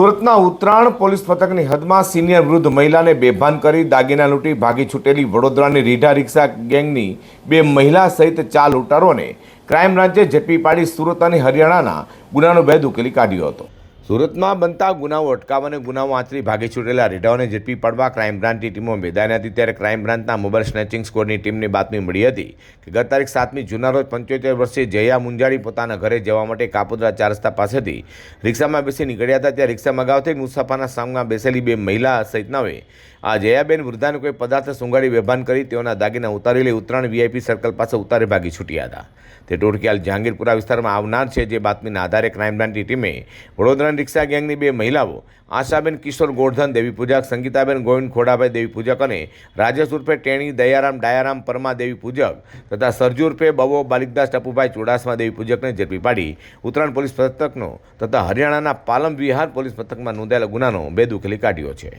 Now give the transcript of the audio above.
સુરતના ઉત્તરાયણ પોલીસ મથકની હદમાં સિનિયર વૃદ્ધ મહિલાને બેભાન કરી દાગીના લૂંટી ભાગી છૂટેલી વડોદરાની રીઢા રિક્ષા ગેંગની 2 મહિલા સહિત 4 લૂંટારોને ક્રાઇમ બ્રાન્ચે ઝડપી પાડી સુરત અને હરિયાણાના ગુનાનો ભેદ ઉકેલી કાઢ્યો હતો। સુરતમાં બનતા ગુનાઓ અટકાવવા અને ગુનાઓ આચરી ભાગી છૂટેલા રીઢાઓને ઝડપી પાડવા ક્રાઇમ બ્રાન્ચની ટીમો મેદાને હતી। ત્યારે ક્રાઇમ બ્રાન્ચના મોબાઈલ સ્નેચિંગ સ્ક્વોડની ટીમને બાતમી મળી હતી કે ગત તારીખ 7મી જૂનના રોજ 75 વર્ષીય જયા મુંજાડી પોતાના ઘરે જવા માટે કાપોદ્રા 4 રસ્તા પાસેથી રિક્ષામાં બેસી નીકળ્યા હતા। ત્યાં રિક્ષામાં અગાઉથી મુસાફરના સામમાં બેસેલી 2 મહિલા સહિતનાઓએ આ જયાબેન વૃદ્ધાને કોઈ પદાર્થ સુંઘાડી બેભાન કરી તેઓના દાગીના ઉતારી લઈ ઉત્તરાયણ વીઆઈપી સર્કલ પાસે ઉતારી ભાગી છૂટ્યા હતા। તે ટોળકિયાલ જહાંગીરપુરા વિસ્તારમાં આવનાર છે। જે બાતમીના આધારે ક્રાઇમ બ્રાન્ચની ટીમે વડોદરાની રિક્ષા ગેંગની 2 મહિલાઓ આશાબેન કિશોર ગોરધન દેવી પૂજક, સંગીતાબેન ગોવિંદ ખોડાભાઈ દેવી પૂજક અને રાજેશ ઉર્ફે ટેણી દયારામ ડાયારામ પરમા દેવી પૂજક તથા સરજુ ઉર્ફે બવો બાલિકદાસ ટપુભાઈ ચુડાસમા દેવી પૂજકને ઝડપી પાડી ઉત્તરાયણ પોલીસ મથકનો તથા હરિયાણાના પાલમ વિહાર પોલીસ મથકમાં નોંધાયેલા ગુનાનો ભેદ ઉકેલી કાઢ્યો છે।